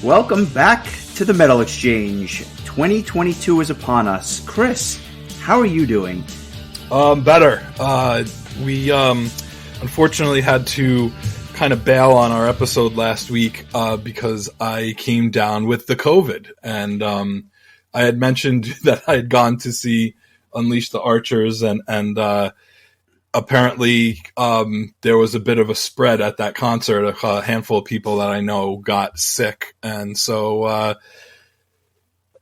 Welcome back to the Metal Exchange. 2022 is upon us. Chris, how are you doing? Better. We unfortunately had to kind of bail on our episode last week because I came down with the COVID. And I had mentioned that I had gone to see Unleash the Archers, and apparently there was a bit of a spread at that concert. A handful of people that I know got sick. And so, I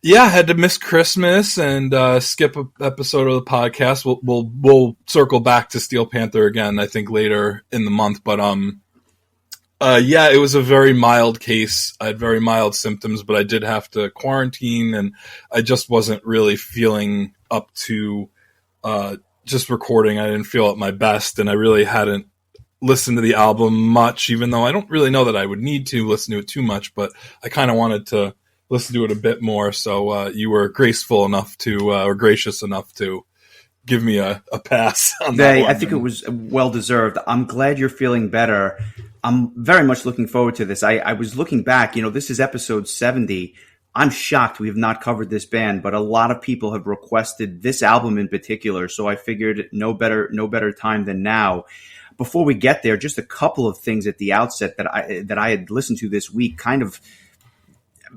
had to miss Christmas and skip an episode of the podcast. We'll circle back to Steel Panther again, I think, later in the month. But it was a very mild case. I had very mild symptoms, but I did have to quarantine, and I just wasn't really feeling up to just recording. I didn't feel at my best, and I really hadn't listened to the album much, even though I don't really know that I would need to listen to it too much, but I kind of wanted to listen to it a bit more. So you were graceful enough to, or gracious enough to give me a pass on that one. I think it was well-deserved. I'm glad you're feeling better. I'm very much looking forward to this. I was looking back, this is episode 70. I'm shocked we have not covered this band, but a lot of people have requested this album in particular, so I figured no better time than now. Before we get there, just a couple of things at the outset that I had listened to this week, kind of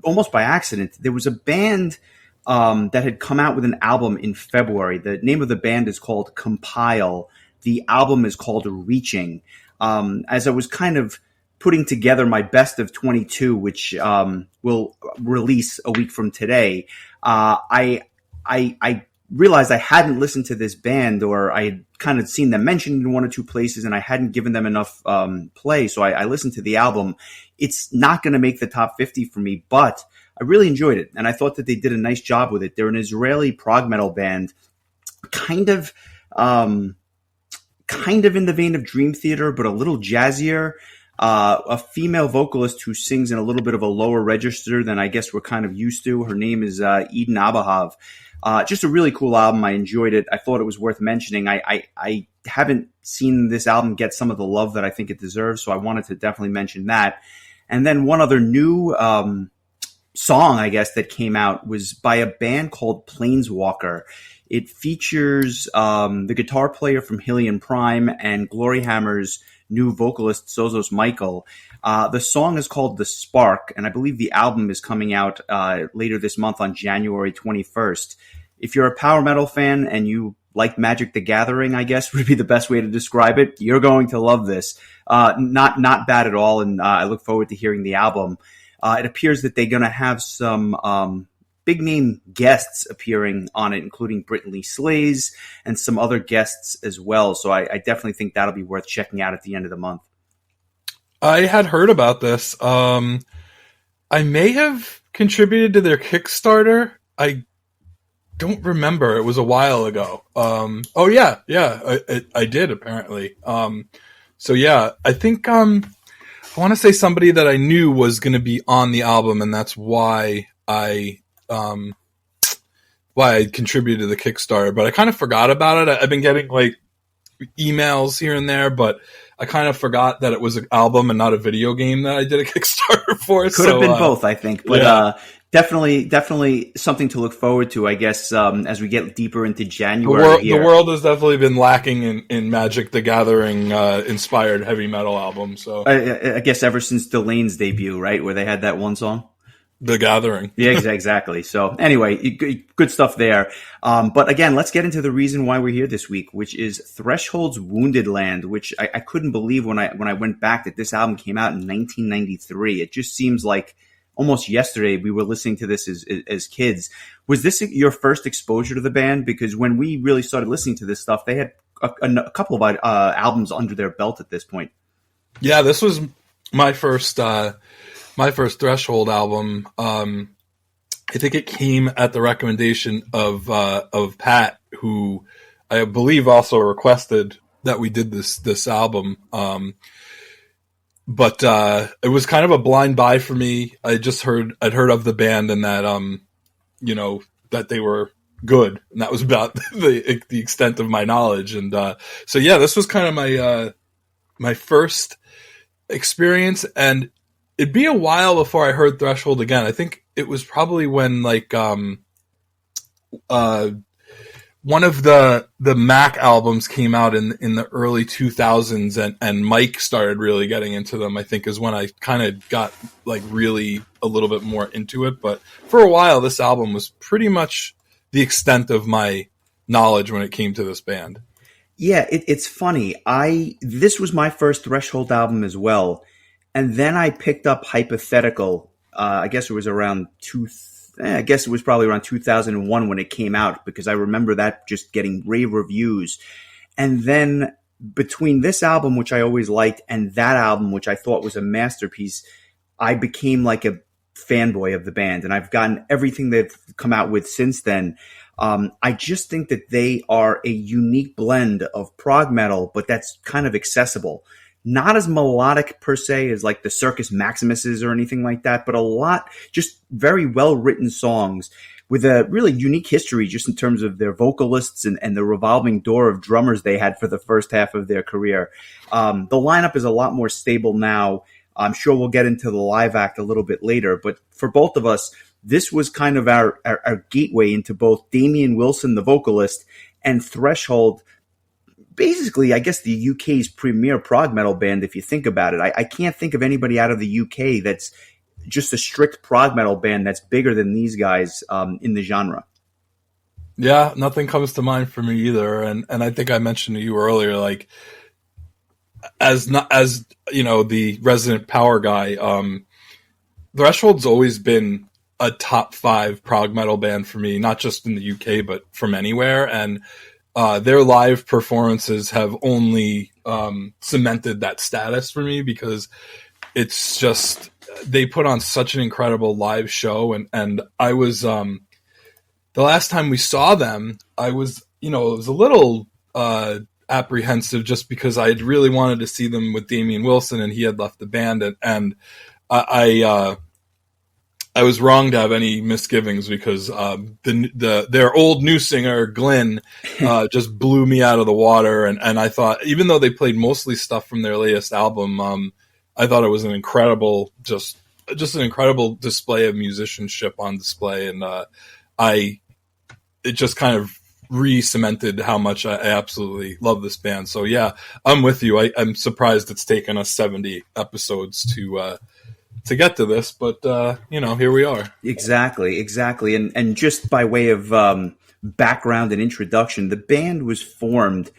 almost by accident. There was a band that had come out with an album in February. The name of the band is called Compile. The album is called Reaching. As I was kind of putting together my best of 22, which will release a week from today, I realized I hadn't listened to this band, or I had kind of seen them mentioned in one or two places, and I hadn't given them enough play. So I listened to the album. It's not going to make the top 50 for me, but I really enjoyed it, and I thought that they did a nice job with it. They're an Israeli prog metal band, kind of in the vein of Dream Theater, but a little jazzier. A female vocalist who sings in a little bit of a lower register than I guess we're kind of used to. Her name is Eden Abahav. Just a really cool album. I enjoyed it. I thought it was worth mentioning. I haven't seen this album get some of the love that I think it deserves, so I wanted to definitely mention that. And then one other new song, I guess, that came out was by a band called Planeswalker. It features the guitar player from Hillian Prime and Gloryhammer's new vocalist, Sozos Michael. The song is called The Spark, and I believe the album is coming out later this month on January 21st. If you're a power metal fan and you like Magic the Gathering, I guess would be the best way to describe it, you're going to love this. Not bad at all, and I look forward to hearing the album. It appears that they're going to have some big-name guests appearing on it, including Brittany Slays and some other guests as well. So I definitely think that'll be worth checking out at the end of the month. I had heard about this. I may have contributed to their Kickstarter. I don't remember. It was a while ago. I did, apparently. I think I want to say somebody that I knew was going to be on the album, and that's why I contributed to the Kickstarter, but I kind of forgot about it. I've been getting like emails here and there, but I kind of forgot that it was an album and not a video game that I did a Kickstarter for. Could have been both, I think, but definitely something to look forward to, I guess, as we get deeper into January. The world has definitely been lacking in Magic the Gathering inspired heavy metal albums. So I guess ever since Delane's debut, right, where they had that one song. The Gathering. Yeah, exactly. So anyway, good stuff there. But again, let's get into the reason why we're here this week, which is Threshold's Wounded Land, which I couldn't believe when I went back that this album came out in 1993. It just seems like almost yesterday we were listening to this as kids. Was this your first exposure to the band? Because when we really started listening to this stuff, they had a couple of albums under their belt at this point. Yeah, this was my first Threshold album. I think it came at the recommendation of Pat, who I believe also requested that we did this album. But it was kind of a blind buy for me. I'd heard of the band and that that they were good, and that was about the extent of my knowledge. And this was kind of my first experience, and it'd be a while before I heard Threshold again. I think it was probably when like one of the Mac albums came out in the early 2000s, and Mike started really getting into them. I think is when I kind of got like really a little bit more into it. But for a while, this album was pretty much the extent of my knowledge when it came to this band. Yeah, it's funny. This was my first Threshold album as well, and then I picked up Hypothetical. I guess it was around I guess it was probably around 2001 when it came out, because I remember that just getting rave reviews. And then between this album, which I always liked, and that album, which I thought was a masterpiece, I became like a fanboy of the band, and I've gotten everything they've come out with since then. I just think that they are a unique blend of prog metal, but that's kind of accessible. Not as melodic per se as like the Circus Maximuses or anything like that, but a lot, just very well written songs with a really unique history just in terms of their vocalists and the revolving door of drummers they had for the first half of their career. The lineup is a lot more stable now. I'm sure we'll get into the live act a little bit later, but for both of us, this was kind of our gateway into both Damian Wilson, the vocalist, and Threshold, basically, I guess, the UK's premier prog metal band, if you think about it. I can't think of anybody out of the UK that's just a strict prog metal band that's bigger than these guys in the genre. Yeah, nothing comes to mind for me either. And I think I mentioned to you earlier, like, as you know, the resident power guy, Threshold's always been a top 5 prog metal band for me, not just in the UK, but from anywhere. And their live performances have only cemented that status for me, because it's just, they put on such an incredible live show. And I was, the last time we saw them, I was, it was a little apprehensive just because I had really wanted to see them with Damian Wilson, and he had left the band. And I was wrong to have any misgivings, because their old new singer Glenn just blew me out of the water, and I thought, even though they played mostly stuff from their latest album, I thought it was an incredible, just an incredible display of musicianship on display, and it just kind of re-cemented how much I absolutely love this band. So yeah, I'm with you. I'm surprised it's taken us 70 episodes to get to this, but here we are. Exactly. And just by way of background and introduction, the band was formed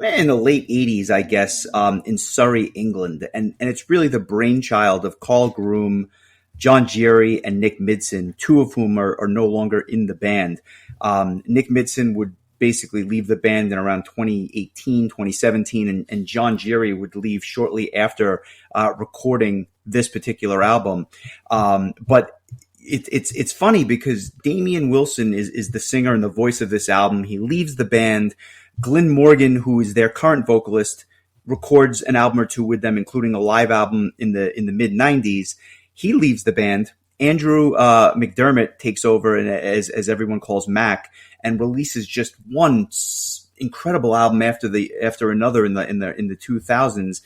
in the late 80s, I guess, in Surrey, England. And it's really the brainchild of Carl Groom, John Geary, and Nick Midson, two of whom are no longer in the band. Nick Midson would basically leave the band in around 2018, 2017, and John Geary would leave shortly after recording this particular album. But it's funny because Damian Wilson is the singer and the voice of this album. He leaves the band. Glenn Morgan, who is their current vocalist, records an album or two with them, including a live album in the mid 90s. He leaves the band. Andrew McDermott takes over, and as everyone calls Mac, and releases just one incredible album after another in the 2000s.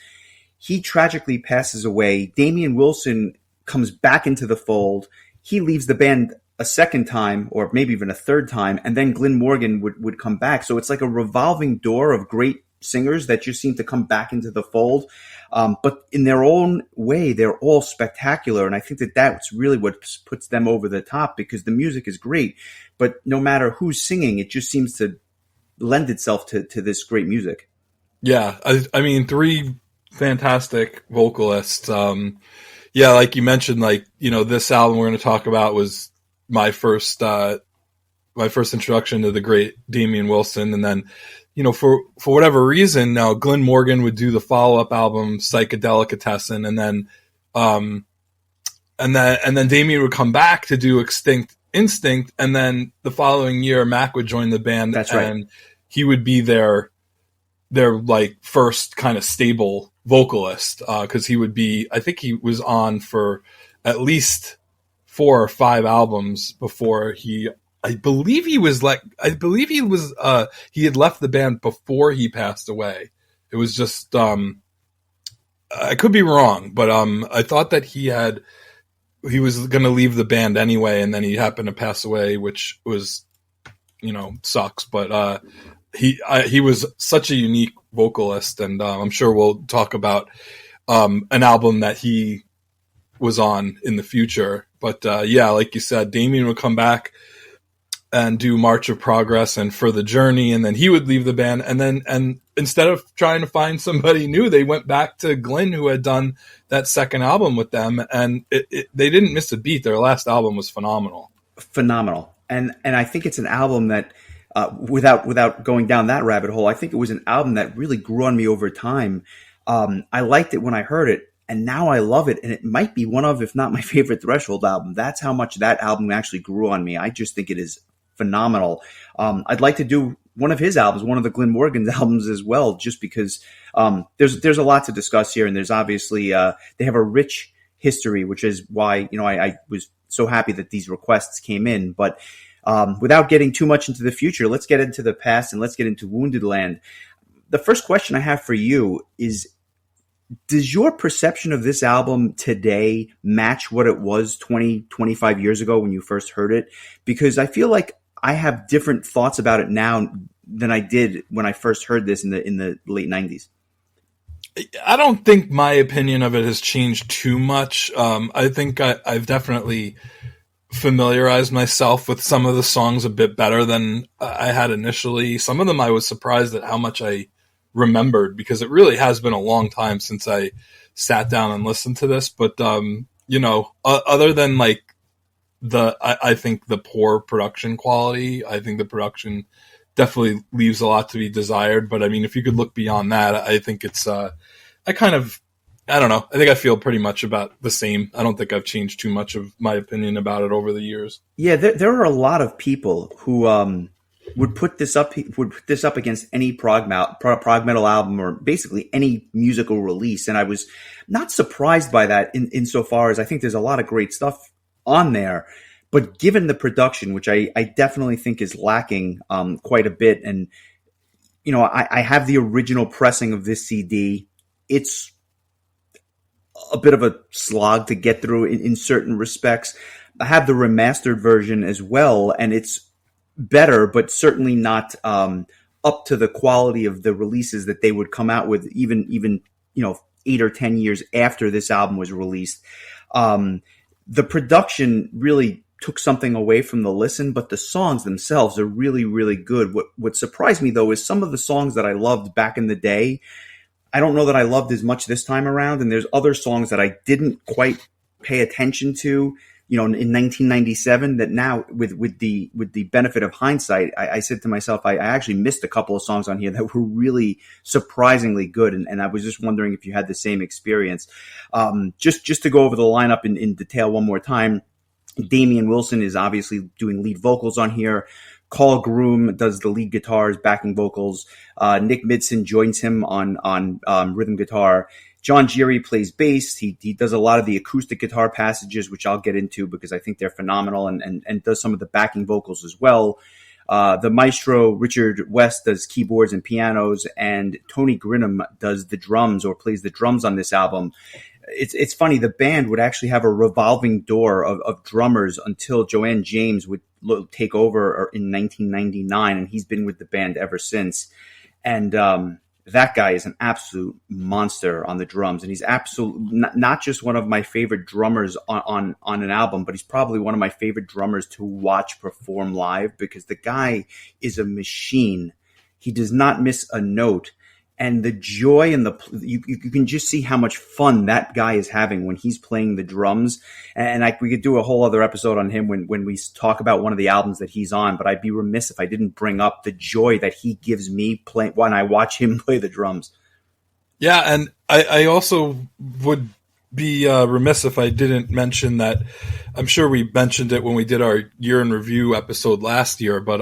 He tragically passes away. Damian Wilson comes back into the fold. He leaves the band a second time, or maybe even a third time, and then Glenn Morgan would come back. So it's like a revolving door of great singers that just seem to come back into the fold. But in their own way, they're all spectacular. And I think that's really what puts them over the top, because the music is great. But no matter who's singing, it just seems to lend itself to this great music. Yeah, I mean, 3 fantastic vocalists. Yeah, like you mentioned, this album we're going to talk about was my first introduction to the great Damian Wilson. And then, for whatever reason, now Glenn Morgan would do the follow-up album Psychedelicatessen, and then Damian would come back to do Extinct Instinct, and then the following year Mac would join the band. That's right. And he would be their like first kind of stable vocalist, because I think he was on for at least 4 or 5 albums before he had left the band before he passed away. It was just I could be wrong, but I thought that he was going to leave the band anyway, and then he happened to pass away, which was, sucks. But he was such a unique vocalist, and I'm sure we'll talk about an album that he was on in the future. But yeah, like you said, Damien would come back and do March of Progress and For the Journey, and then he would leave the band, and instead of trying to find somebody new, they went back to Glenn, who had done that second album with them, and they didn't miss a beat. Their last album was phenomenal. And I think it's an album that without going down that rabbit hole, I think it was an album that really grew on me over time. I liked it when I heard it, and now I love it, and it might be one of, if not my favorite Threshold album. That's how much that album actually grew on me. I just think it is phenomenal. I'd like to do one of his albums, one of the Glenn Morgan's albums as well, just because there's a lot to discuss here, and there's obviously they have a rich history, which is why I was so happy that these requests came in. But without getting too much into the future, let's get into the past and let's get into Wounded Land. The first question I have for you is, does your perception of this album today match what it was 20, 25 years ago when you first heard it? Because I feel like I have different thoughts about it now than I did when I first heard this in the late 90s. I don't think my opinion of it has changed too much. I think I've definitely familiarized myself with some of the songs a bit better than I had initially. Some of them I was surprised at how much I remembered, because it really has been a long time since I sat down and listened to this. But, other than like I think the poor production quality, I think the production definitely leaves a lot to be desired. But I mean, if you could look beyond that, I think it's, I don't know. I think I feel pretty much about the same. I don't think I've changed too much of my opinion about it over the years. Yeah, there are a lot of people who would put this up against any prog metal album, or basically any musical release, and I was not surprised by that insofar as I think there's a lot of great stuff on there. But given the production, which I definitely think is lacking quite a bit, and I have the original pressing of this CD. It's a bit of a slog to get through in certain respects. I have the remastered version as well, and it's better, but certainly not up to the quality of the releases that they would come out with, even 8 or 10 years after this album was released. The production really took something away from the listen, but the songs themselves are really, really good. What surprised me, though, is some of the songs that I loved back in the day, I don't know that I loved as much this time around, and there's other songs that I didn't quite pay attention to, in 1997, that now with the benefit of hindsight, I said to myself, I actually missed a couple of songs on here that were really surprisingly good, and I was just wondering if you had the same experience. Just to go over the lineup in detail one more time, Damian Wilson is obviously doing lead vocals on here. Carl Groom does the lead guitars, backing vocals. Nick Midson joins him on rhythm guitar. John Geary plays bass. He does a lot of the acoustic guitar passages, which I'll get into because I think they're phenomenal, and does some of the backing vocals as well. The maestro, Richard West, does keyboards and pianos, and Tony Grinham does the drums, or plays the drums on this album. It's funny, the band would actually have a revolving door of drummers until Joanne James would take over in 1999, and he's been with the band ever since. And that guy is an absolute monster on the drums, and he's not just one of my favorite drummers on an album, but he's probably one of my favorite drummers to watch perform live, because the guy is a machine. He does not miss a note. And the joy and you can just see how much fun that guy is having when he's playing the drums. And we could do a whole other episode on him when we talk about one of the albums that he's on. But I'd be remiss if I didn't bring up the joy that he gives me when I watch him play the drums. Yeah, and I also would be remiss if I didn't mention that. I'm sure we mentioned it when we did our year in review episode last year, but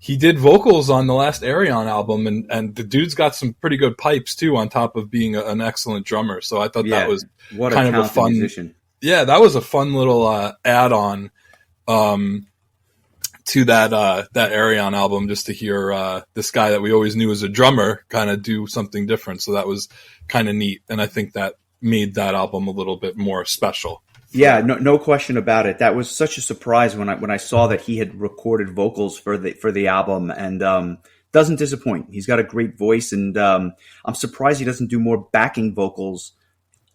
he did vocals on the last Ayreon album, and the dude's got some pretty good pipes too, on top of being an excellent drummer. So I thought that was kind of a fun musician. Yeah, that was a fun little add-on to that Arion album, just to hear this guy that we always knew as a drummer kind of do something different. So that was kind of neat, and I think that made that album a little bit more special. Yeah, no question about it. That was such a surprise when I saw that he had recorded vocals for the album, and doesn't disappoint. He's got a great voice, and I'm surprised he doesn't do more backing vocals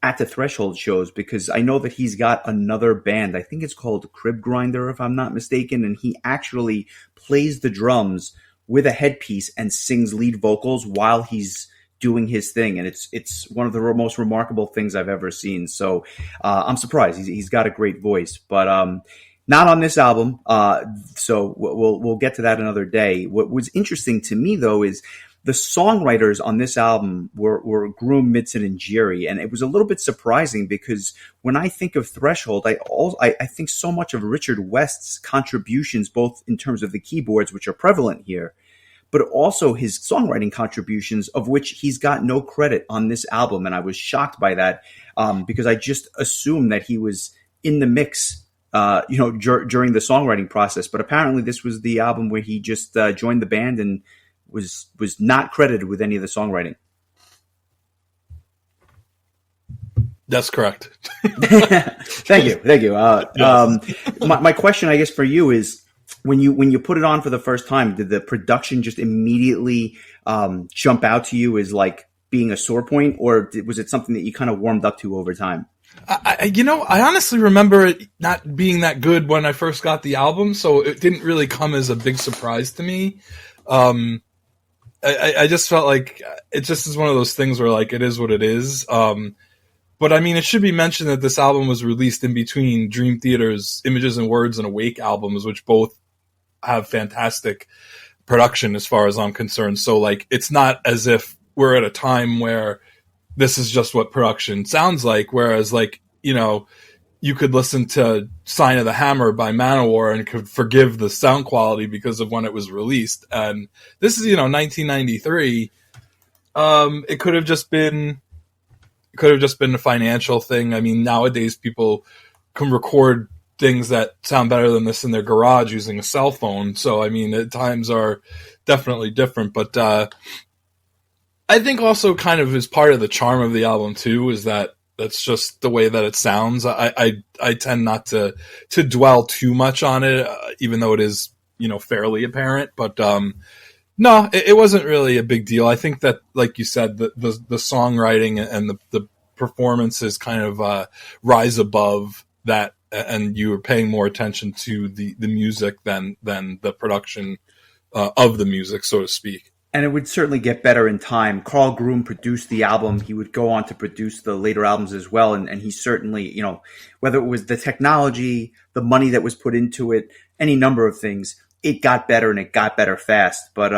at the Threshold shows, because I know that he's got another band. I think it's called Crib Grinder, if I'm not mistaken, and he actually plays the drums with a headpiece and sings lead vocals while he's doing his thing, and it's one of the most remarkable things I've ever seen. So I'm surprised. He's got a great voice, but not on this album. So we'll get to that another day. What was interesting to me, though, is the songwriters on this album were Groom, Midson, and Jerry, and it was a little bit surprising because when I think of Threshold, I think so much of Richard West's contributions, both in terms of the keyboards, which are prevalent here, but also his songwriting contributions, of which he's got no credit on this album. And I was shocked by that, because I just assumed that he was in the mix, during the songwriting process. But apparently this was the album where he just joined the band and was not credited with any of the songwriting. That's correct. Thank you. Yes. My question, I guess, for you is, when you put it on for the first time, did the production just immediately jump out to you as like being a sore point, or was it something that you kind of warmed up to over time? I honestly remember it not being that good when I first got the album, so it didn't really come as a big surprise to me. I just felt like it just is one of those things where, like, it is what it is. But I mean, it should be mentioned that this album was released in between Dream Theater's Images and Words and Awake albums, which both have fantastic production as far as I'm concerned. So, like, it's not as if we're at a time where this is just what production sounds like. Whereas, like, you could listen to Sign of the Hammer by Manowar and could forgive the sound quality because of when it was released. And this is, 1993. It could have just been a financial thing. I mean, nowadays people can record things that sound better than this in their garage using a cell phone. So, I mean, the times are definitely different. But I think also kind of is part of the charm of the album too, is that that's just the way that it sounds. I tend not to dwell too much on it, even though it is, fairly apparent. But no, it wasn't really a big deal. I think that, like you said, the songwriting and the performances kind of rise above that, and you were paying more attention to the music than the production of the music, so to speak. And it would certainly get better in time. Carl Groom produced the album. He would go on to produce the later albums as well. And he certainly, whether it was the technology, the money that was put into it, any number of things, it got better, and it got better fast. But,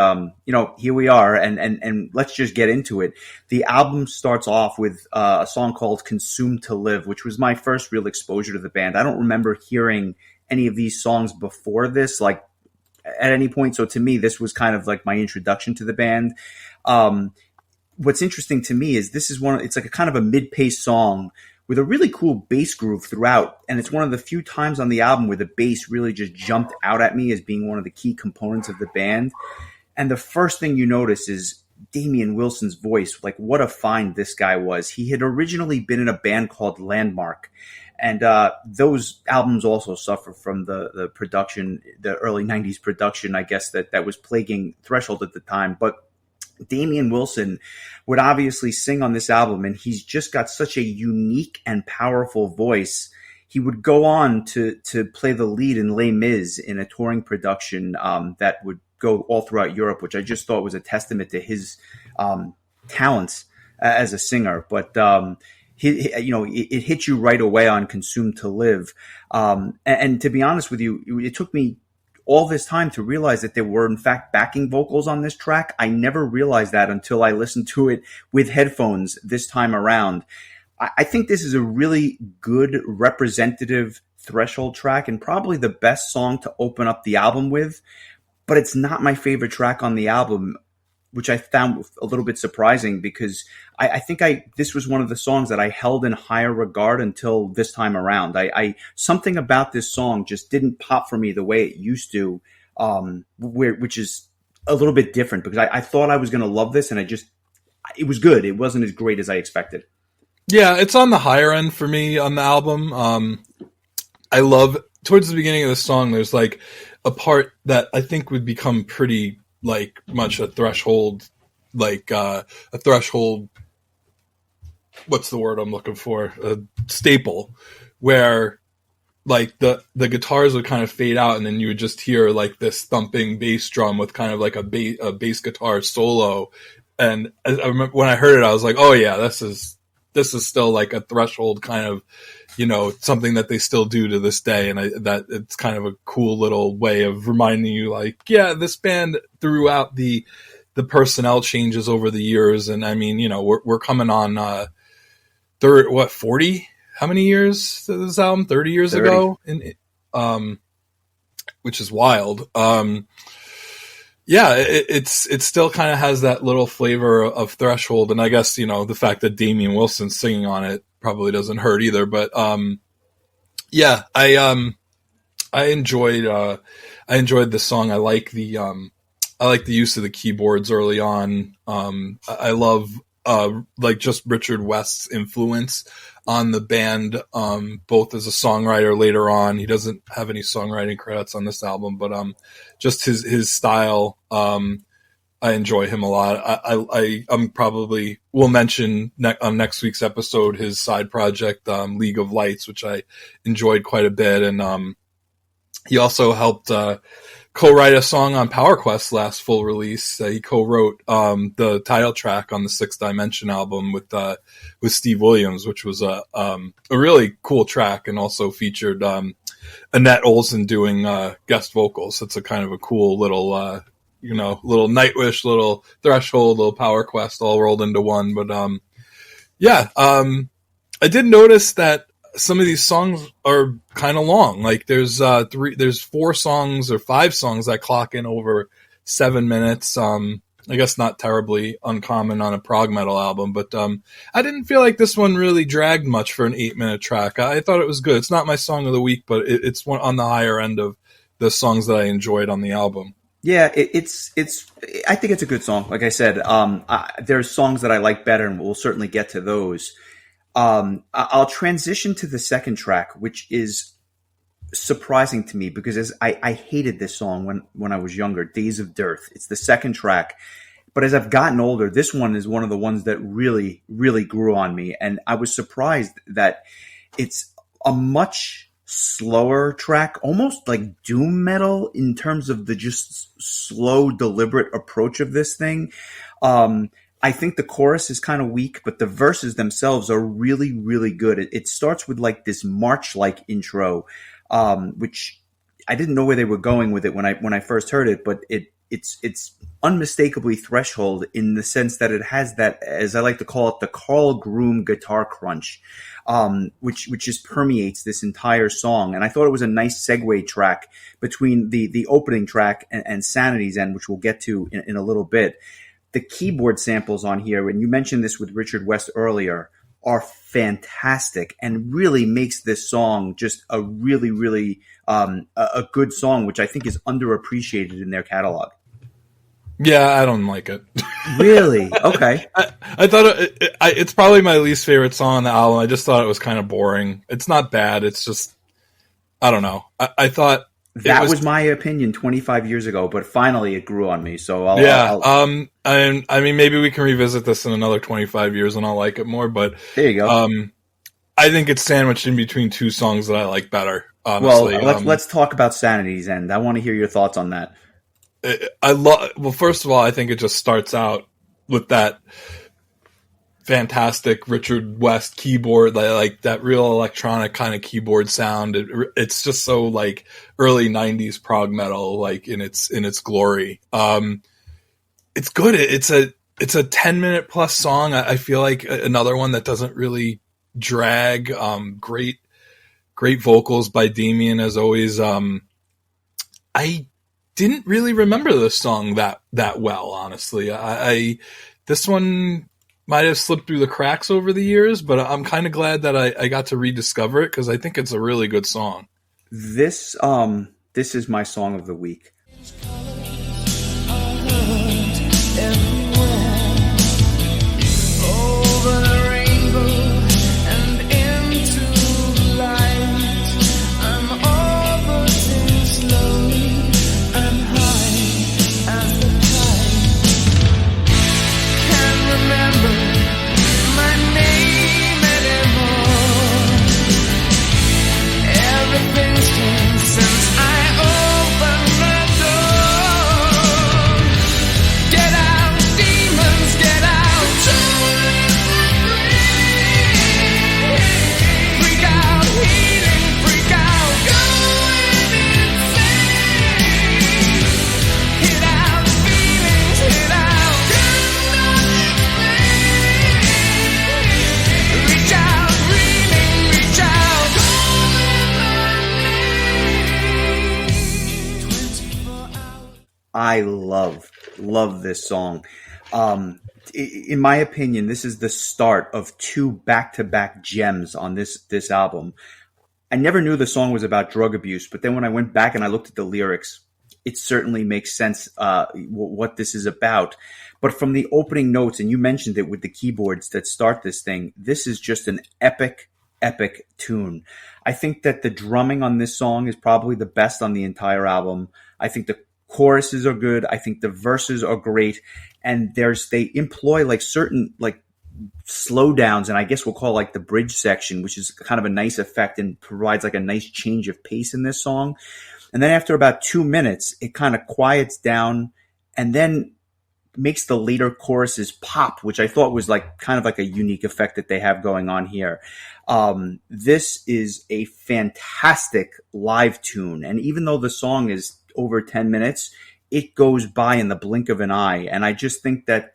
here we are, and let's just get into it. The album starts off with a song called Consumed to Live, which was my first real exposure to the band. I don't remember hearing any of these songs before this, like, at any point. So to me, this was kind of like my introduction to the band. What's interesting to me is this is it's like a kind of a mid-paced song with a really cool bass groove throughout. And it's one of the few times on the album where the bass really just jumped out at me as being one of the key components of the band. And the first thing you notice is Damian Wilson's voice. Like, what a find this guy was. He had originally been in a band called Landmark. And those albums also suffer from the production, the early 90s production, I guess, that was plaguing Threshold at the time. But Damian Wilson would obviously sing on this album, and he's just got such a unique and powerful voice. He would go on to play the lead in Les Mis in a touring production that would go all throughout Europe, which I just thought was a testament to his talents as a singer. But it hit you right away on Consumed to Live. And to be honest with you, it took me all this time to realize that there were, in fact, backing vocals on this track. I never realized that until I listened to it with headphones this time around. I think this is a really good representative Threshold track, and probably the best song to open up the album with. But it's not my favorite track on the album, which I found a little bit surprising, because I think this was one of the songs that I held in higher regard until this time around. Something about this song just didn't pop for me the way it used to which is a little bit different because I thought I was going to love this, and it was good. It wasn't as great as I expected. Yeah, it's on the higher end for me on the album. I love towards the beginning of the song. There's like a part that I think would become pretty like much a threshold, like a threshold. What's the word I'm looking for? A staple, where like the guitars would kind of fade out, and then you would just hear like this thumping bass drum with kind of like a bass guitar solo. And I remember when I heard it, I was like, oh yeah, this is still like a threshold kind of, something that they still do to this day. And that it's kind of a cool little way of reminding you like, yeah, this band throughout the personnel changes over the years. And I mean, we're coming on, 40? How many years to this album? 30 years 30. ago? Which is wild. Yeah, it still kind of has that little flavor of threshold, and I guess the fact that Damian Wilson's singing on it probably doesn't hurt either. But yeah, I enjoyed the song. I like the use of the keyboards early on. I love like just Richard West's influence on the band, both as a songwriter later on. He doesn't have any songwriting credits on this album, but just his style. I enjoy him a lot. I'm probably will mention on next week's episode his side project, League of Lights, which I enjoyed quite a bit, and he also helped co-write a song on Power Quest's last full release. He co-wrote the title track on the Sixth Dimension album with Steve Williams, which was a really cool track, and also featured Annette Olson doing guest vocals. It's a kind of a cool little little Nightwish, little Threshold, little Power Quest all rolled into one. But I did notice that some of these songs are kind of long. Like there's 4 songs or 5 songs that clock in over 7 minutes. I guess not terribly uncommon on a prog metal album, but I didn't feel like this one really dragged much for an 8-minute track. I thought it was good. It's not my song of the week, but it's one on the higher end of the songs that I enjoyed on the album. Yeah, it's. I think it's a good song. Like I said, there's songs that I like better, and we'll certainly get to those. I'll transition to the second track, which is surprising to me because I hated this song when I was younger, Days of Dearth. It's the second track. But as I've gotten older, this one is one of the ones that really, really grew on me. And I was surprised that it's a much slower track, almost like doom metal in terms of the just slow, deliberate approach of this thing. I think the chorus is kind of weak, but the verses themselves are really, really good. It starts with like this march-like intro, which I didn't know where they were going with it when I first heard it, but it's unmistakably Threshold in the sense that it has that, as I like to call it, the Carl Groom guitar crunch, which just permeates this entire song. And I thought it was a nice segue track between the opening track and Sanity's End, which we'll get to in a little bit. The keyboard samples on here, and you mentioned this with Richard West earlier, are fantastic and really makes this song just a really, really a good song, which I think is underappreciated in their catalog. Yeah, I don't like it. Really? Okay. I thought it's probably my least favorite song on the album. I just thought it was kind of boring. It's not bad. It's just, I don't know. I thought that was my opinion 25 years ago, but finally it grew on me. So I'll I mean, maybe we can revisit this in another 25 years and I'll like it more. But there you go. I think it's sandwiched in between 2 songs that I like better. Honestly, well, let's talk about Sanity's End. I want to hear your thoughts on that. Well, first of all, I think it just starts out with that fantastic Richard West keyboard, like that real electronic kind of keyboard sound. It's just so like early 90s prog metal, like in its glory. It's good. It's a 10-minute plus song. I feel like another one that doesn't really drag. Great vocals by Damian as always. I didn't really remember this song that well, honestly. This one might have slipped through the cracks over the years, but I'm kind of glad that I got to rediscover it because I think it's a really good song. This is my song of the week. I love this song. In my opinion, this is the start of two back-to-back gems on this album. I never knew the song was about drug abuse, but then when I went back and I looked at the lyrics, it certainly makes sense what this is about. But from the opening notes, and you mentioned it with the keyboards that start this thing, this is just an epic tune. I think that the drumming on this song is probably the best on the entire album. I think the choruses are good. I think the verses are great. And they employ like certain like slowdowns, and I guess we'll call like the bridge section, which is kind of a nice effect and provides like a nice change of pace in this song. And then after about 2 minutes, it kind of quiets down and then makes the later choruses pop, which I thought was like kind of like a unique effect that they have going on here. This is a fantastic live tune. And even though the song is over 10 minutes, it goes by in the blink of an eye. And I just think that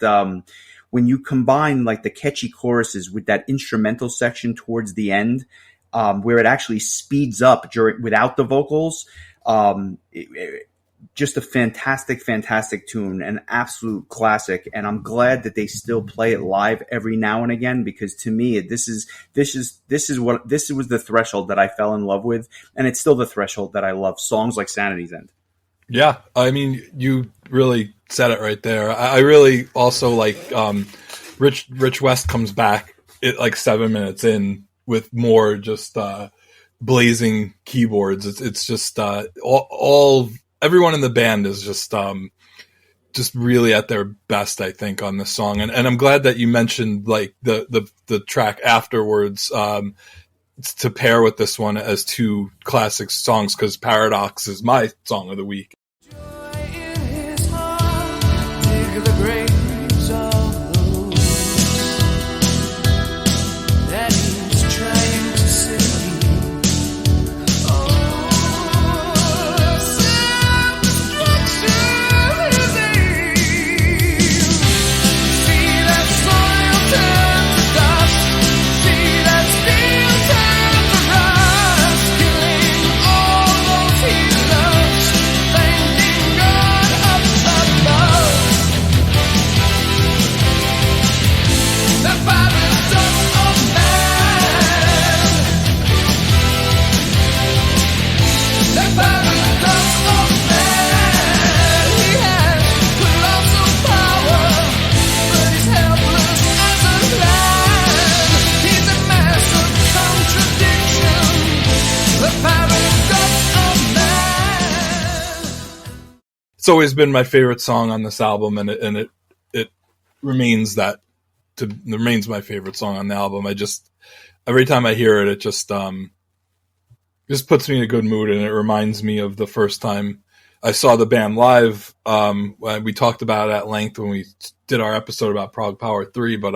when you combine like the catchy choruses with that instrumental section towards the end, where it actually speeds up without the vocals, just a fantastic tune, an absolute classic. And I'm glad that they still play it live every now and again, because to me, this was the threshold that I fell in love with. And it's still the threshold that I love songs like Sanity's End. Yeah. I mean, you really said it right there. I really also like, Rich West comes back at like 7 minutes in with more just, blazing keyboards. It's just, everyone in the band is just really at their best, I think, on this song. And I'm glad that you mentioned like the track afterwards, to pair with this one as two classic songs, because Paradox is my song of the week. It's always been my favorite song on this album, and it remains remains my favorite song on the album. Every time I hear it, it just puts me in a good mood, and it reminds me of the first time I saw the band live. We talked about it at length when we did our episode about Prog Power 3, but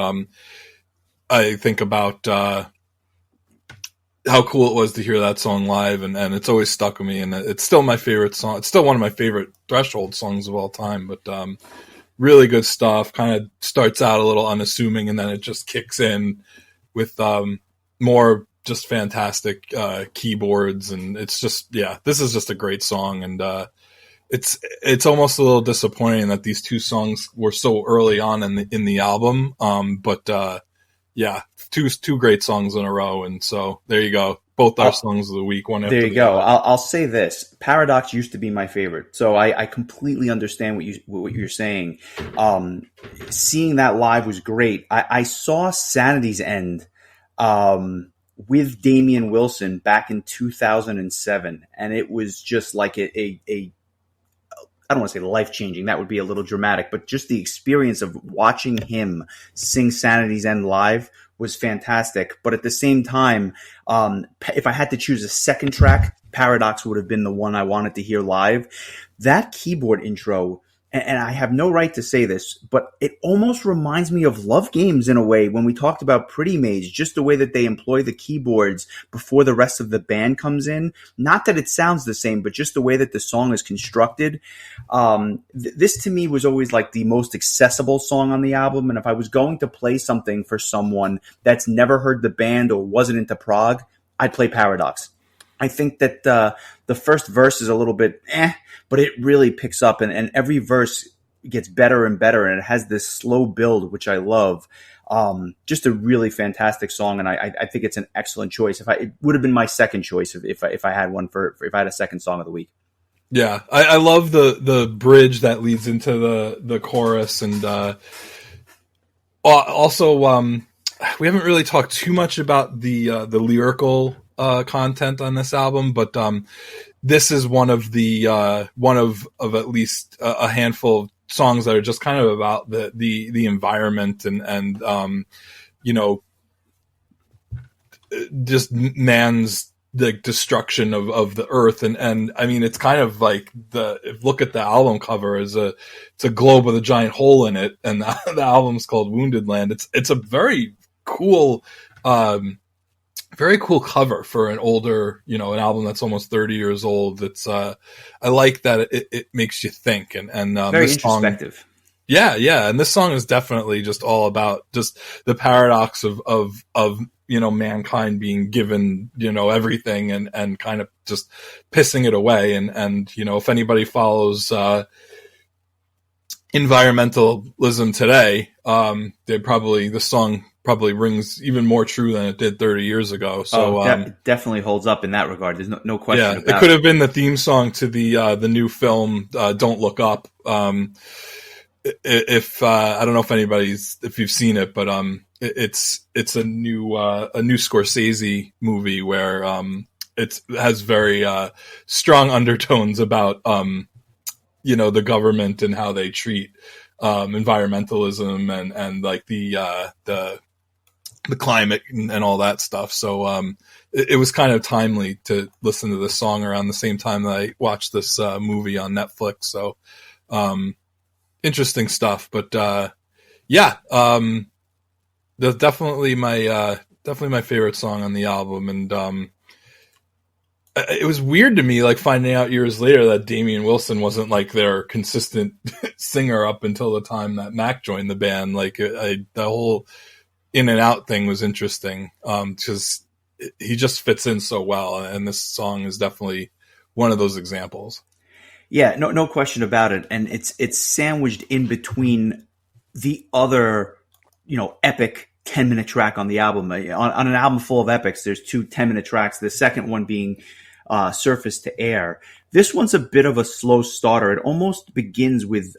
I think about how cool it was to hear that song live, and it's always stuck with me, and it's still my favorite song. It's still one of my favorite Threshold songs of all time, but really good stuff. Kind of starts out a little unassuming, and then it just kicks in with more just fantastic keyboards, and it's just, yeah, this is just a great song, and it's almost a little disappointing that these two songs were so early on in the album, but yeah, two great songs in a row, and so there you go. Both our songs of the week. One after there you go. I'll say this: Paradox used to be my favorite, so I completely understand what you're saying. Seeing that live was great. I saw Sanity's End with Damian Wilson back in 2007, and it was just like a I don't want to say life-changing. That would be a little dramatic, but just the experience of watching him sing Sanity's End live was fantastic. But at the same time, if I had to choose a second track, Paradox would have been the one I wanted to hear live. That keyboard intro, and I have no right to say this, but it almost reminds me of Love Games in a way when we talked about Pretty Maids, just the way that they employ the keyboards before the rest of the band comes in. Not that it sounds the same, but just the way that the song is constructed. This to me was always like the most accessible song on the album, and if I was going to play something for someone that's never heard the band or wasn't into prog, I'd play Paradox. I think that the first verse is a little bit but it really picks up, and every verse gets better and better, and it has this slow build, which I love. Just a really fantastic song, and I think it's an excellent choice. It would have been my second choice if I had one if I had a second song of the week. Yeah, I love the bridge that leads into the chorus, and also we haven't really talked too much about the lyrical content on this album, but this is one of at least a handful of songs that are just kind of about the environment and just man's the destruction of the earth, and I mean it's kind of like look at the album cover it's a globe with a giant hole in it, and the album's called Wounded Land. It's a very cool cover for an older, an album that's almost 30 years old. It's I like that it makes you think, and very this introspective. Song, yeah, and this song is definitely just all about just the paradox of mankind being given, everything and kind of just pissing it away. And if anybody follows environmentalism today, the song probably rings even more true than it did 30 years ago. So it definitely holds up in that regard. There's no question about it. It could have been the theme song to the new film Don't Look Up. If I don't know if you've seen it, but it's a new Scorsese movie where it has very strong undertones about the government and how they treat environmentalism and like the climate and all that stuff. So it was kind of timely to listen to this song around the same time that I watched this movie on Netflix. So interesting stuff, but that's definitely my favorite song on the album. And it was weird to me, like finding out years later that Damian Wilson wasn't like their consistent singer up until the time that Mac joined the band. Like the whole in and out thing was interesting because he just fits in so well, and this song is definitely one of those examples. Yeah, no question about it. And it's sandwiched in between the other, epic 10-minute track on the album. On an album full of epics, there's 2 10-minute tracks, the second one being Surface to Air. This one's a bit of a slow starter. It almost begins with,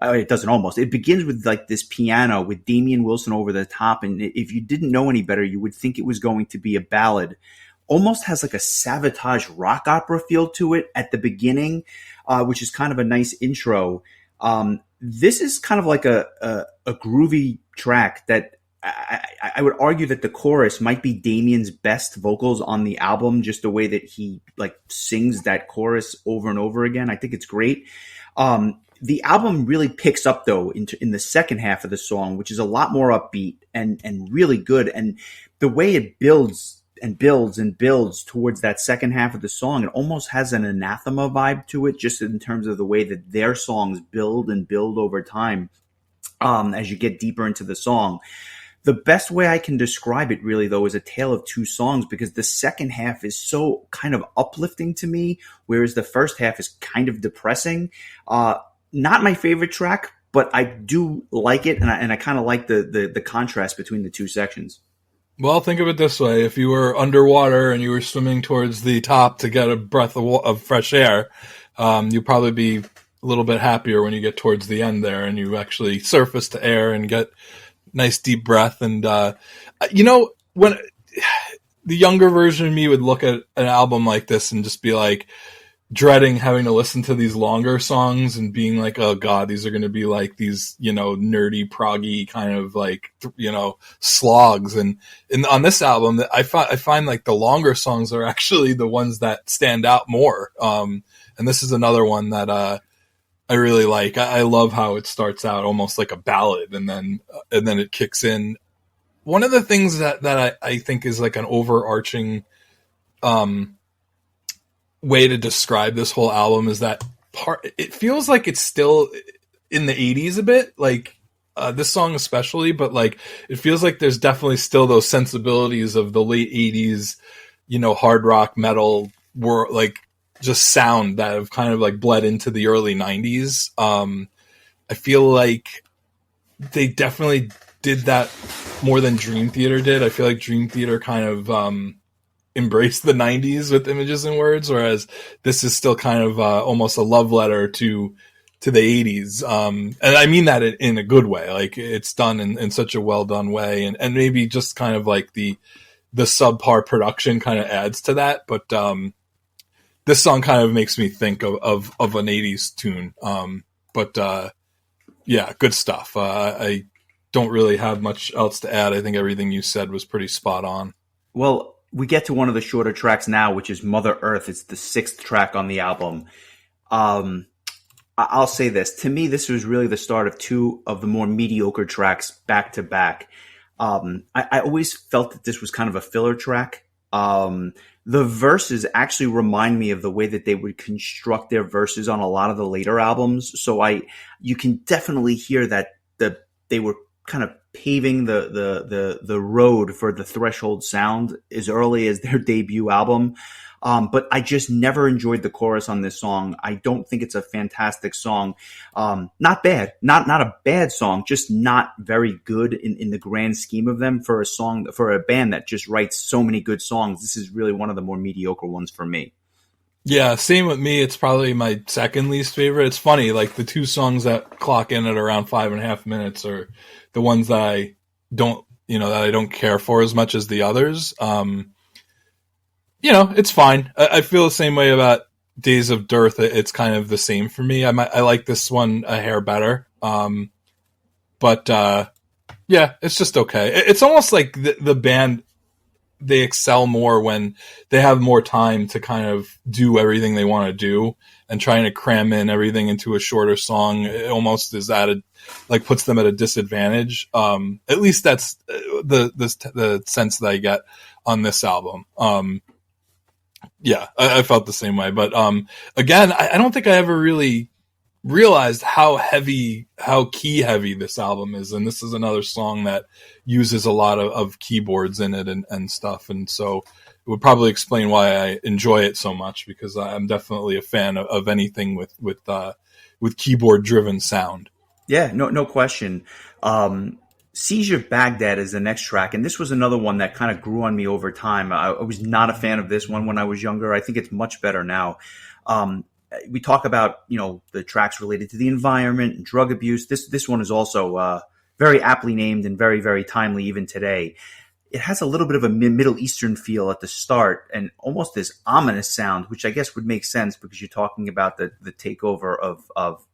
it doesn't almost, it begins with like this piano with Damian Wilson over the top. And if you didn't know any better, you would think it was going to be a ballad. Almost has like a Savatage rock opera feel to it at the beginning, which is kind of a nice intro. This is kind of like a groovy track that I would argue that the chorus might be Damian's best vocals on the album, just the way that he like sings that chorus over and over again. I think it's great. The album really picks up though in the second half of the song, which is a lot more upbeat and really good. And the way it builds and builds and builds towards that second half of the song, it almost has an Anathema vibe to it, just in terms of the way that their songs build and build over time as you get deeper into the song. The best way I can describe it really, though, is a tale of two songs, because the second half is so kind of uplifting to me, whereas the first half is kind of depressing. Not my favorite track, but I do like it, and I kind of like the contrast between the two sections. Well, think of it this way. If you were underwater and you were swimming towards the top to get a breath of fresh air, you'd probably be a little bit happier when you get towards the end there and you actually surface to air and get nice deep breath. And, when the younger version of me would look at an album like this and just be like, dreading having to listen to these longer songs and being like, oh God, these are going to be like these, nerdy, proggy kind of like, slogs. And on this album, I find like the longer songs are actually the ones that stand out more. And this is another one that, I really like. I love how it starts out almost like a ballad and then it kicks in. One of the things that I think is like an overarching, way to describe this whole album is that it feels like it's still in the 80s a bit, like this song especially, but like it feels like there's definitely still those sensibilities of the late 80s hard rock metal like just sound that have kind of like bled into the early 90s. I feel like they definitely did that more than Dream Theater did. I feel like Dream Theater kind of embraced the 90s with Images and Words, whereas this is still kind of almost a love letter to the 80s. And I mean that in a good way. Like, it's done in such a well done way, and maybe just kind of like the subpar production kind of adds to that. But this song kind of makes me think of an 80s tune. Yeah, good stuff. I don't really have much else to add. I think everything you said was pretty spot on. Well, we get to one of the shorter tracks now, which is Mother Earth. It's the 6th track on the album. I'll say this. To me, this was really the start of 2 of the more mediocre tracks back to back. I always felt that this was kind of a filler track. The verses actually remind me of the way that they would construct their verses on a lot of the later albums. So you can definitely hear that they were kind of paving the road for the Threshold sound as early as their debut album. But I just never enjoyed the chorus on this song. I don't think it's a fantastic song. Not bad, not a bad song, just not very good in the grand scheme of them for a band that just writes so many good songs. This is really one of the more mediocre ones for me. Yeah, same with me. It's probably my second least favorite. It's funny, like the 2 songs that clock in at around 5.5 minutes are the ones that I don't care for as much as the others. It's fine. I feel the same way about Days of Dearth. It's kind of the same for me. I like this one a hair better. But it's just okay. It's almost like the band, they excel more when they have more time to kind of do everything they want to do, and trying to cram in everything into a shorter song, it almost is puts them at a disadvantage. At least that's the sense that I get on this album. I felt the same way, but again, I don't think I ever really realized how key heavy this album is, and this is another song that uses a lot of keyboards in it and stuff, and so it would probably explain why I enjoy it so much, because I'm definitely a fan of anything with keyboard driven sound. Yeah, no question. Siege of Baghdad is the next track, and this was another one that kind of grew on me over time. I was not a fan of this one when I was younger. I think it's much better now. We talk about, the tracks related to the environment and drug abuse. This one is also very aptly named and very, very timely even today. It has a little bit of a Middle Eastern feel at the start, and almost this ominous sound, which I guess would make sense because you're talking about the takeover of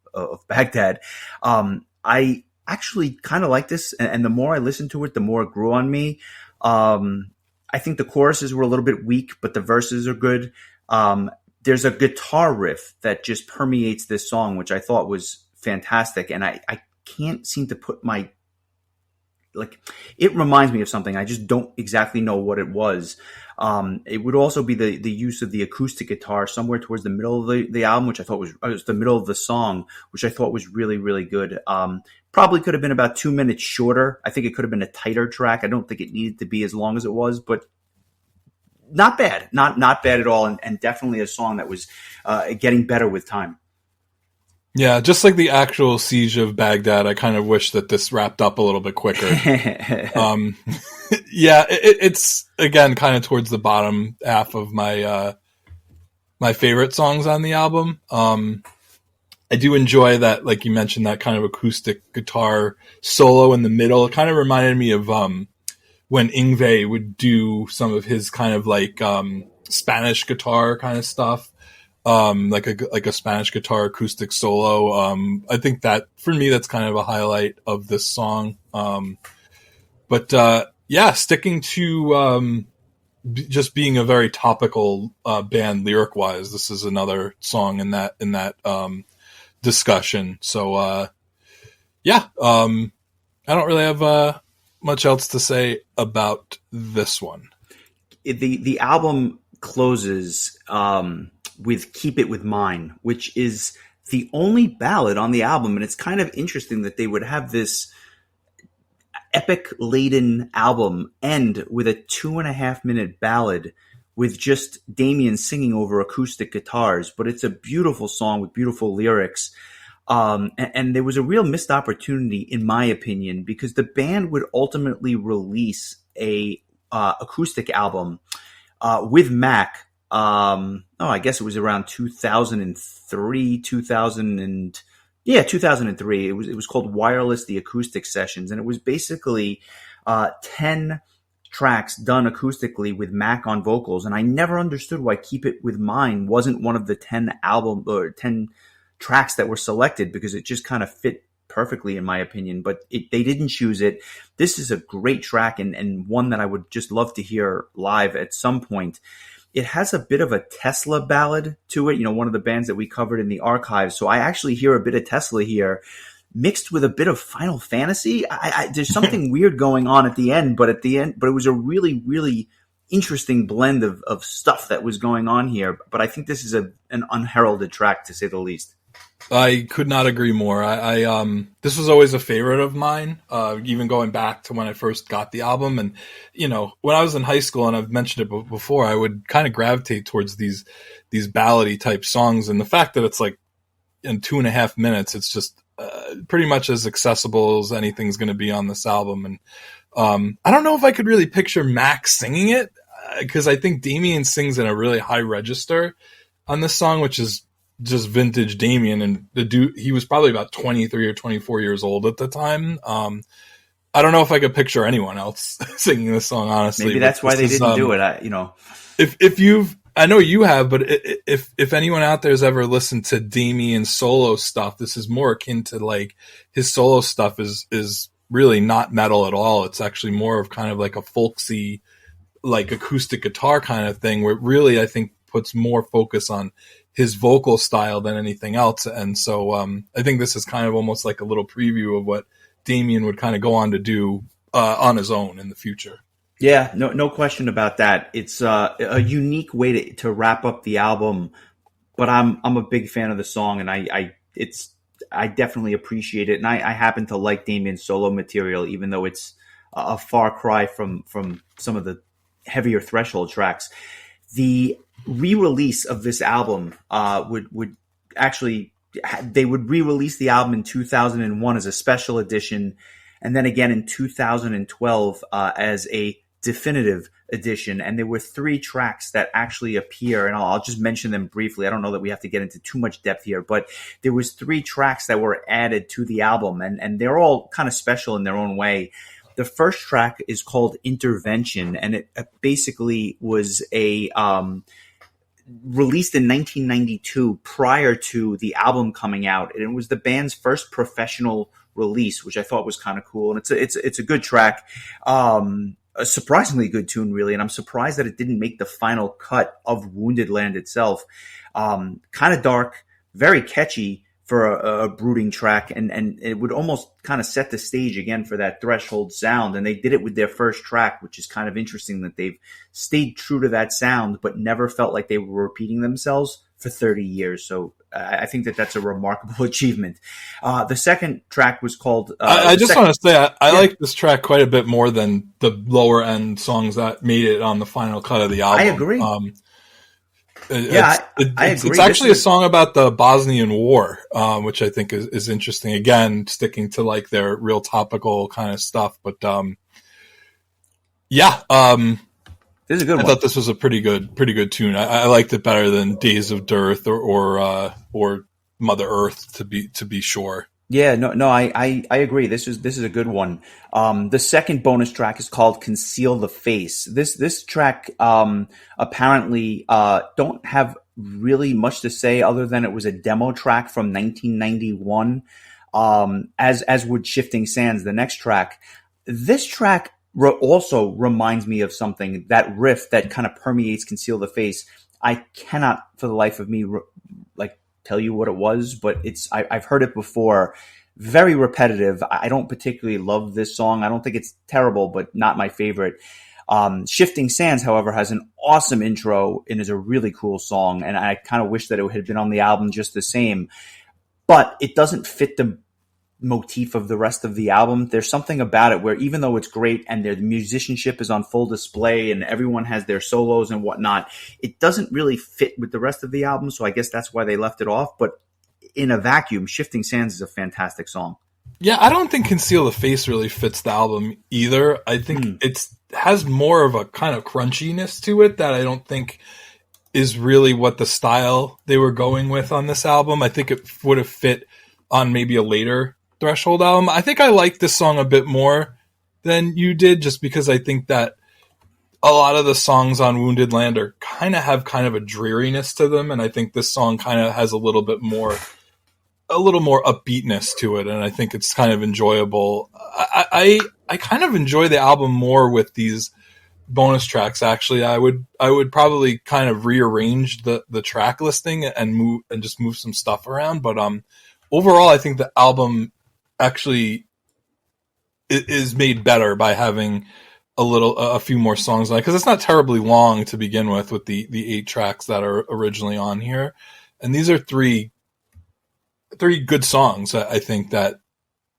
Baghdad. I actually kind of like this, and the more I listened to it, the more it grew on me. I think the choruses were a little bit weak, but the verses are good. There's a guitar riff that just permeates this song, which I thought was fantastic, and I can't seem to put it reminds me of something. I just don't exactly know what it was. It would also be the use of the acoustic guitar somewhere towards the middle of the album, which I thought was the middle of the song, which I thought was really, really good. Probably could have been about 2 minutes shorter. I think it could have been a tighter track. I don't think it needed to be as long as it was, but not bad. Not bad at all, and definitely a song that was getting better with time. Yeah, just like the actual Siege of Baghdad, I kind of wish that this wrapped up a little bit quicker. It's again kind of towards the bottom half of my my favorite songs on the album. I do enjoy that, like you mentioned, that kind of acoustic guitar solo in the middle. It kind of reminded me of when Yngwie would do some of his kind of like Spanish guitar kind of stuff. Like a Spanish guitar acoustic solo. I think that for me, that's kind of a highlight of this song. Sticking to just being a very topical band lyric wise, this is another song in that discussion. So I don't really have much else to say about this one. The album closes with Keep It With Mine, which is the only ballad on the album. And it's kind of interesting that they would have this epic laden album end with a 2.5 minute ballad with just Damien singing over acoustic guitars. But it's a beautiful song with beautiful lyrics. And there was a real missed opportunity, in my opinion, because the band would ultimately release a acoustic album with Mac. I guess it was around 2003, 2003. It was called Wireless: The Acoustic Sessions, and it was basically 10 tracks done acoustically with Mac on vocals. And I never understood why "Keep It With Mine" wasn't one of the 10 tracks that were selected, because it just kind of fit perfectly, in my opinion. But they didn't choose it. This is a great track, and one that I would just love to hear live at some point. It has a bit of a Tesla ballad to it, one of the bands that we covered in the archives. So I actually hear a bit of Tesla here, mixed with a bit of Final Fantasy. There's something weird going on at the end, but it was a really, really interesting blend of stuff that was going on here. But I think this is an unheralded track, to say the least. I could not agree more. I this was always a favorite of mine, even going back to when I first got the album. And, when I was in high school, and I've mentioned it before, I would kind of gravitate towards these ballady type songs. And the fact that it's like in 2.5 minutes, it's just pretty much as accessible as anything's going to be on this album. And I don't know if I could really picture Max singing it, because I think Damien sings in a really high register on this song, which is just vintage Damien. And the dude, he was probably about 23 or 24 years old at the time. I don't know if I could picture anyone else singing this song, honestly. Maybe that's why they didn't do it. I know you have, but if anyone out there has ever listened to Damien's solo stuff, this is more akin to, like, his solo stuff is really not metal at all. It's actually more of kind of like a folksy, like, acoustic guitar kind of thing, where it really, I think, puts more focus on his vocal style than anything else. And so I think this is kind of almost like a little preview of what Damien would kind of go on to do on his own in the future. Yeah, no question about that. It's a unique way to wrap up the album, but I'm a big fan of the song, and I definitely appreciate it. And I happen to like Damien's solo material, even though it's a far cry from some of the heavier Threshold tracks. The re-release of this album would actually, they would re-release the album in 2001 as a special edition, and then again in 2012 as a definitive edition. And there were 3 tracks that actually appear, and I'll just mention them briefly. I don't know that we have to get into too much depth here, but there was 3 tracks that were added to the album, and they're all kind of special in their own way. The first track is called Intervention, and it basically was a released in 1992 prior to the album coming out, and it was the band's first professional release, which I thought was kind of cool. And it's a good track, a surprisingly good tune, really. And I'm surprised that it didn't make the final cut of Wounded Land itself. Kind of dark, very catchy for a brooding track, and it would almost kind of set the stage again for that Threshold sound. And they did it with their first track, which is kind of interesting that they've stayed true to that sound, but never felt like they were repeating themselves for 30 years. So I think that's a remarkable achievement. The second track was called... I just want to say, I like this track quite a bit more than the lower end songs that made it on the final cut of the album. I agree. I agree. It's actually a song about the Bosnian War, which I think is interesting. Again, sticking to like their real topical kind of stuff. But this is a good one. I thought this was a pretty good tune. I liked it better than Days of Dearth or Mother Earth to be sure. Yeah, no, I agree. This is a good one. The second bonus track is called Conceal the Face. This track apparently don't have really much to say other than it was a demo track from 1991, as would Shifting Sands, the next track. This track also reminds me of something, that riff that kind of permeates Conceal the Face. I cannot for the life of me tell you what it was, but I've heard it before. Very repetitive. I don't particularly love this song. I don't think it's terrible, but not my favorite. Shifting Sands, however, has an awesome intro and is a really cool song, and I kind of wish that it had been on the album just the same. But it doesn't fit motif of the rest of the album. There's something about it where even though it's great and the musicianship is on full display and everyone has their solos and whatnot, it doesn't really fit with the rest of the album. So I guess that's why they left it off. But in a vacuum, Shifting Sands is a fantastic song. Yeah, I don't think Conceal the Face really fits the album either. I think it has more of a kind of crunchiness to it that I don't think is really what the style they were going with on this album. I think it would have fit on maybe a later Threshold album. I think I like this song a bit more than you did, just because I think that a lot of the songs on Wounded Land are kind of a dreariness to them, and I think this song kind of has a little more upbeatness to it, and I think it's kind of enjoyable. I kind of enjoy the album more with these bonus tracks. Actually, I would probably kind of rearrange the track listing and just move some stuff around. But overall, I think the album actually is made better by having a few more songs on it, because it's not terribly long to begin with the 8 tracks that are originally on here, and these are three good songs. I think that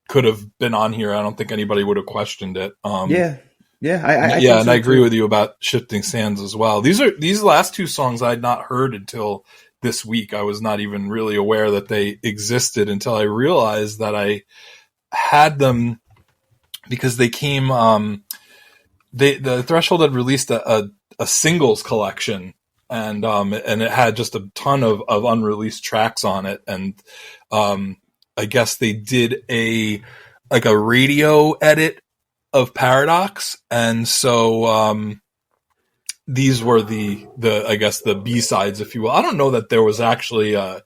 could have been on here. I don't think anybody would have questioned it. I and I agree with you about Shifting Sands as well. These last 2 songs I had not heard until this week. I was not even really aware that they existed until I realized that I had them, because they came. The Threshold had released a singles collection, and it had just a ton of unreleased tracks on it, and I guess they did a radio edit of Paradox, and so these were the I guess the B-sides, if you will. I don't know that there was actually a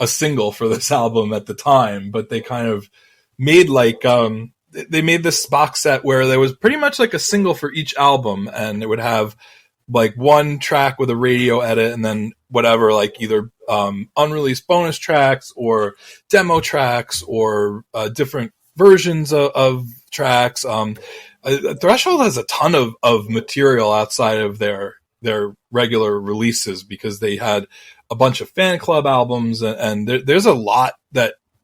single for this album at the time, but they kind of made they made this box set where there was pretty much like a single for each album, and it would have like one track with a radio edit, and then whatever, like either unreleased bonus tracks or demo tracks or different versions of tracks. Threshold has a ton of material outside of their regular releases, because they had a bunch of fan club albums, and there's a lot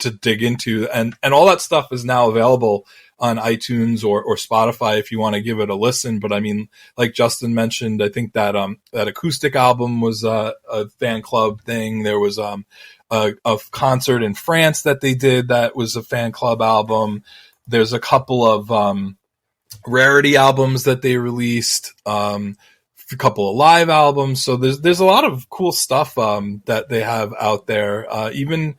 to dig into, and all that stuff is now available on iTunes or Spotify if you want to give it a listen. But I mean, like Justin mentioned, I think that that acoustic album was a fan club thing. There was a concert in France that they did that was a fan club album. There's a couple of rarity albums that they released, a couple of live albums. So there's a lot of cool stuff that they have out there. Even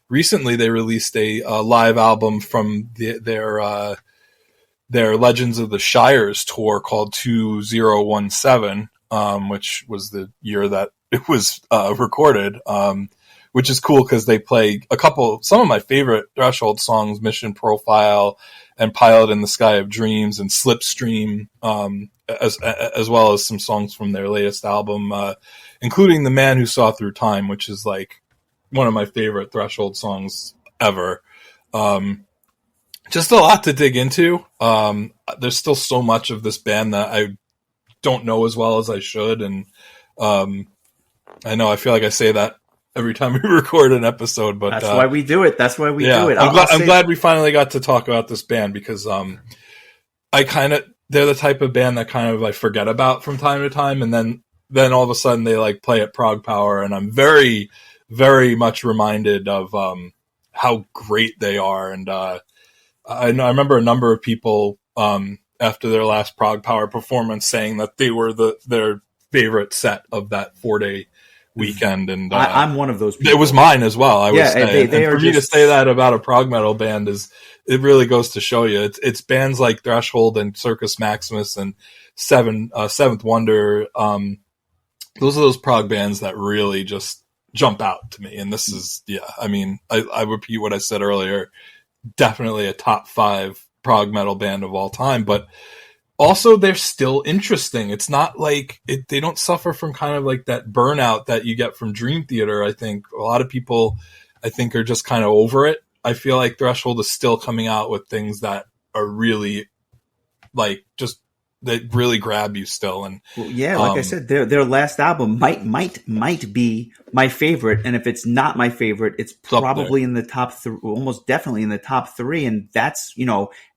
recently, they released a live album from their Legends of the Shires tour called 2017, which was the year that it was recorded, which is cool because they play some of my favorite Threshold songs, Mission Profile and Pilot in the Sky of Dreams and Slipstream, as well as some songs from their latest album, including The Man Who Saw Through Time, which is like one of my favorite Threshold songs ever. Just a lot to dig into. There's still so much of this band that I don't know as well as I should. And I know I feel like I say that every time we record an episode, but that's why we do it. That's why we do it. I'm glad we finally got to talk about this band, because they're the type of band that kind of I forget about from time to time, and then all of a sudden they like play at Prog Power, and I'm very, very much reminded of how great they are. And I remember a number of people after their last Prog Power performance saying that they were their favorite set of that 4-day weekend, and I'm one of those people. It was mine as well. I was saying. For me to say that about a prog metal band it really goes to show you. It's bands like Threshold and Circus Maximus and Seventh Wonder. Those are those prog bands that really just jump out to me. And this is, I mean, I repeat what I said earlier, definitely a top 5 prog metal band of all time, but also they're still interesting. It's not like they don't suffer from kind of like that burnout that you get from Dream Theater. I think a lot of people, are just kind of over it. I feel like Threshold is still coming out with things that are really like just that really grab you still. And well, yeah, like I said, their last album might be my favorite, and if it's not my favorite, it's probably in the top three, almost definitely in the top three, and that's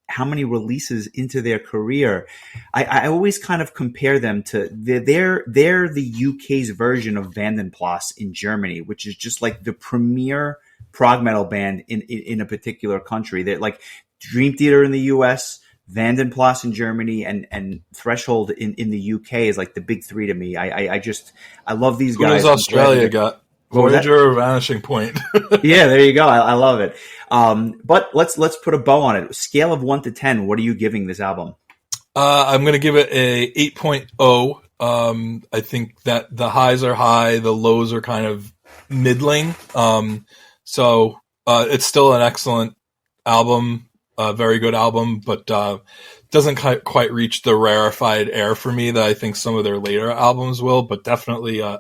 how many releases into their career. I always kind of compare them to they're the UK's version of Vandenplas in Germany, which is just like the premier prog metal band in a particular country. They're like Dream Theater in the US, Vandenplas in Germany, and Threshold in the UK is like the big three to me. I love these guys. Who does Australia got? Voyager or Vanishing Point? Yeah, there you go. I love it. But let's put a bow on it. Scale of 1 to 10. What are you giving this album? I'm going to give it a 8.0. I think that the highs are high, the lows are kind of middling. So it's still an excellent album, a very good album, but doesn't quite reach the rarefied air for me that I think some of their later albums will. But definitely a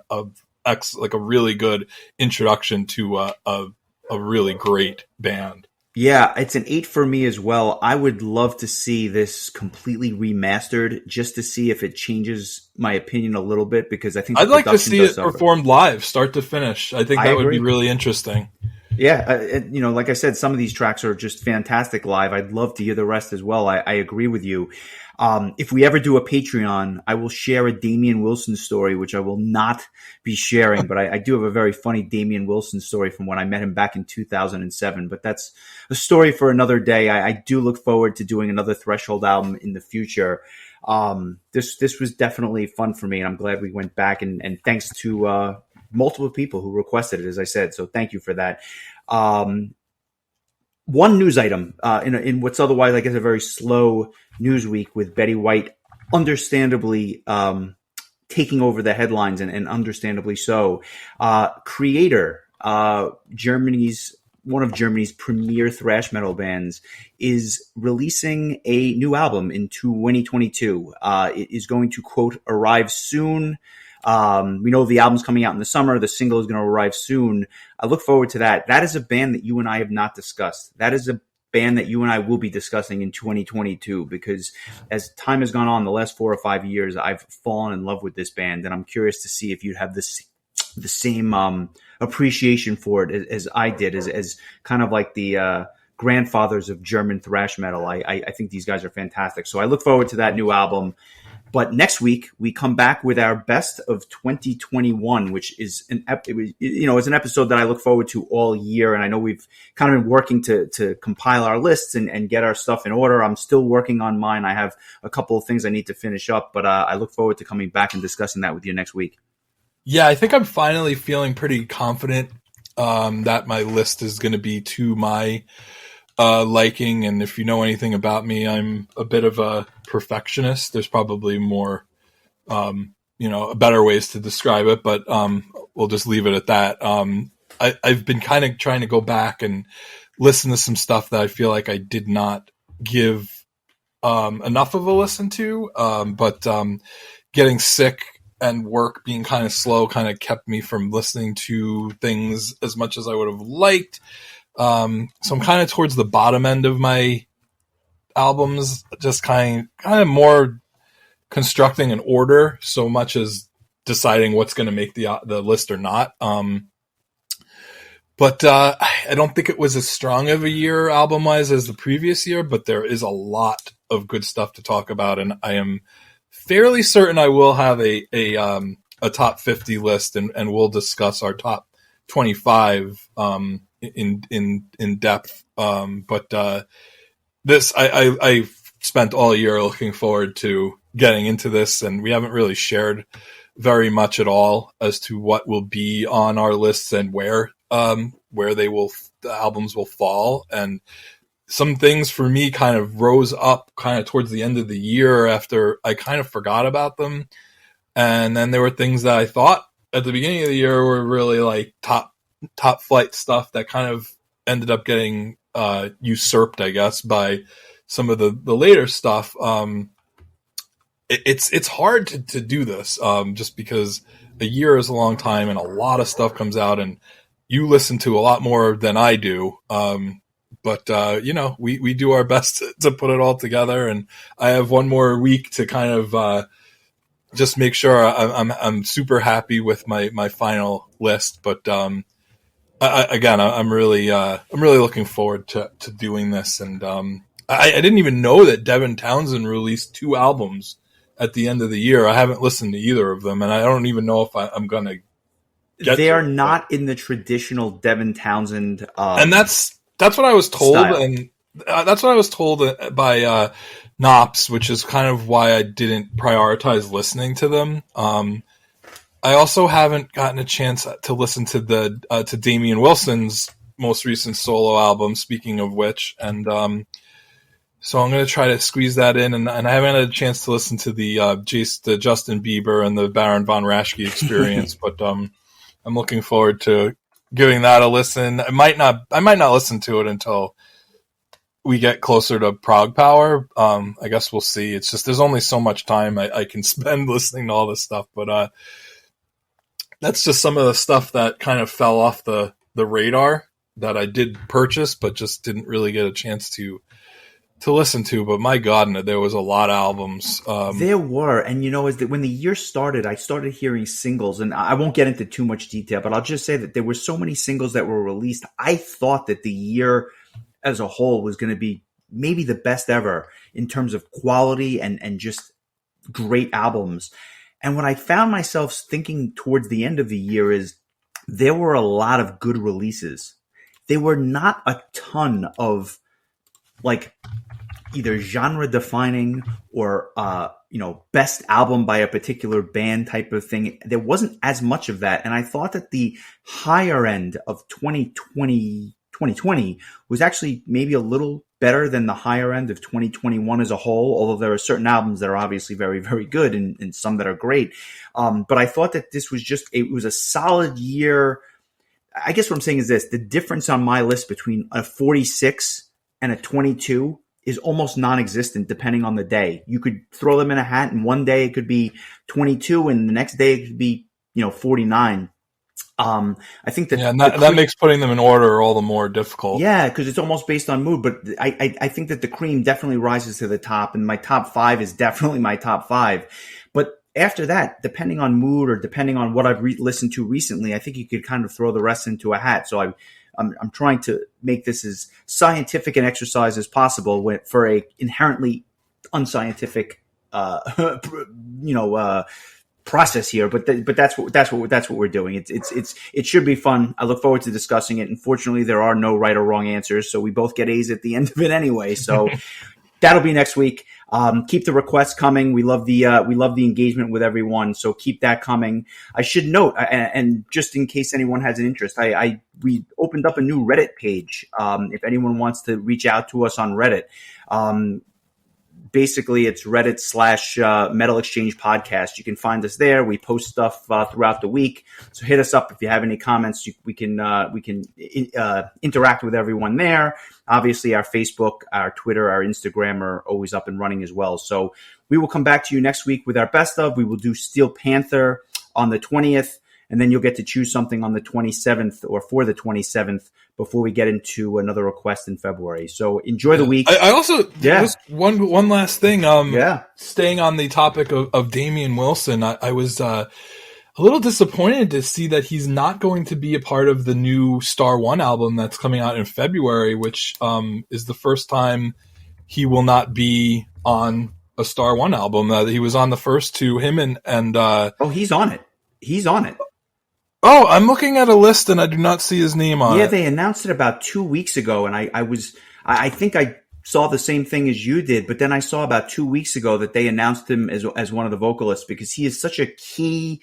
really good introduction to a really great band. Yeah, it's an 8 for me as well. I would love to see this completely remastered just to see if it changes my opinion a little bit, because I think I'd like to see it performed live, start to finish. I think that would be really interesting. Yeah, like I said, some of these tracks are just fantastic live. I'd love to hear the rest as well. I agree with you. If we ever do a Patreon, I will share a Damian Wilson story, which I will not be sharing, but I do have a very funny Damian Wilson story from when I met him back in 2007. But that's a story for another day. I do look forward to doing another Threshold album in the future. This was definitely fun for me, and I'm glad we went back, and thanks to multiple people who requested it, as I said. So thank you for that. One news item in what's otherwise, I guess, a very slow news week, with Betty White understandably taking over the headlines, and understandably so. Creator, one of Germany's premier thrash metal bands, is releasing a new album in 2022. It is going to, quote, arrive soon. We know the album's coming out in the summer. The single is going to arrive soon. I look forward to that. That is a band that you and I have not discussed. That is a band that you and I will be discussing in 2022, because as time has gone on, the last 4 or 5 years, I've fallen in love with this band, and I'm curious to see if you have the same appreciation for it as I did, as kind of like the grandfathers of German thrash metal. I think these guys are fantastic. So I look forward to that new album. But next week we come back with our best of 2021, which is it's an episode that I look forward to all year. And I know we've kind of been working to compile our lists and get our stuff in order. I'm still working on mine. I have a couple of things I need to finish up, but I look forward to coming back and discussing that with you next week. Yeah, I think I'm finally feeling pretty confident that my list is going to be to my liking. And if you know anything about me, I'm a bit of a perfectionist. There's probably more, better ways to describe it, but we'll just leave it at that. I've been kind of trying to go back and listen to some stuff that I feel like I did not give enough of a listen to, but getting sick and work being kind of slow kind of kept me from listening to things as much as I would have liked. So I'm kind of towards the bottom end of my albums, just kind of more constructing an order so much as deciding what's going to make the list or not. But I don't think it was as strong of a year album wise as the previous year, but there is a lot of good stuff to talk about. And I am fairly certain I will have a top 50 list, and we'll discuss our top 25, in depth. But this, I spent all year looking forward to getting into this, and we haven't really shared very much at all as to what will be on our lists and where the albums will fall. And some things for me kind of rose up kind of towards the end of the year after I kind of forgot about them. And then there were things that I thought at the beginning of the year were really like top flight stuff that kind of ended up getting usurped, I guess, by some of the later stuff. It's hard to do this, just because a year is a long time and a lot of stuff comes out, and you listen to a lot more than I do. but we do our best to put it all together. And I have one more week to kind of just make sure I'm super happy with my final list. But I'm really looking forward to doing this. And I didn't even know that Devin Townsend released 2 albums at the end of the year. I haven't listened to either of them, and I don't even know if I'm going to get They to are it. not in the traditional Devin Townsend And that's what I was told, style. and that's what I was told by Knops, which is kind of why I didn't prioritize listening to them. I also haven't gotten a chance to listen to to Damian Wilson's most recent solo album, speaking of which, and so I'm going to try to squeeze that in, and I haven't had a chance to listen to the Justin Bieber and the Baron von Raschke experience, but I'm looking forward to giving that a listen. I might not listen to it until we get closer to Prague Power. I guess we'll see. It's just there's only so much time I can spend listening to all this stuff, but that's just some of the stuff that kind of fell off the radar that I did purchase, but just didn't really get a chance to listen to. But my God, there was a lot of albums. There were, and when the year started, I started hearing singles, and I won't get into too much detail, but I'll just say that there were so many singles that were released. I thought that the year as a whole was going to be maybe the best ever in terms of quality and just great albums. And what I found myself thinking towards the end of the year is there were a lot of good releases. There were not a ton of like either genre defining or best album by a particular band type of thing. There wasn't as much of that. And I thought that the higher end of 2020 was actually maybe a little better than the higher end of 2021 as a whole, although there are certain albums that are obviously very, very good and some that are great. But I thought that this was it was a solid year. I guess what I'm saying is this: the difference on my list between a 46 and a 22 is almost non-existent depending on the day. You could throw them in a hat, and one day it could be 22 and the next day it could be 49. I think that makes putting them in order all the more difficult. Yeah, because it's almost based on mood. But I think that the cream definitely rises to the top, and my top 5 is definitely my top 5. But after that, depending on mood or depending on what I've listened to recently, I think you could kind of throw the rest into a hat. So I'm trying to make this as scientific an exercise as possible for a inherently unscientific, process here. But that's what we're doing. It should be fun. I look forward to discussing it. Unfortunately, there are no right or wrong answers, so we both get A's at the end of it anyway. So that'll be next week. Keep the requests coming. We love the engagement with everyone. So keep that coming. I should note, and just in case anyone has an interest, we opened up a new Reddit page. If anyone wants to reach out to us on Reddit, basically it's Reddit / Metal Exchange Podcast. You can find us there. We post stuff throughout the week. So hit us up if you have any comments. We can interact with everyone there. Obviously, our Facebook, our Twitter, our Instagram are always up and running as well. So we will come back to you next week with our best of. We will do Steel Panther on the 20th, and then you'll get to choose something on the 27th or for the 27th before we get into another request in February. So enjoy the week. I also, just one last thing. Staying on the topic of Damian Wilson, I was a little disappointed to see that he's not going to be a part of the new Star One album that's coming out in February, which is the first time he will not be on a Star One album. He was on the first two, him and he's on it. He's on it. Oh, I'm looking at a list and I do not see his name on it. Yeah, they announced it about 2 weeks ago, and I think I saw the same thing as you did, but then I saw about 2 weeks ago that they announced him as one of the vocalists because he is such a key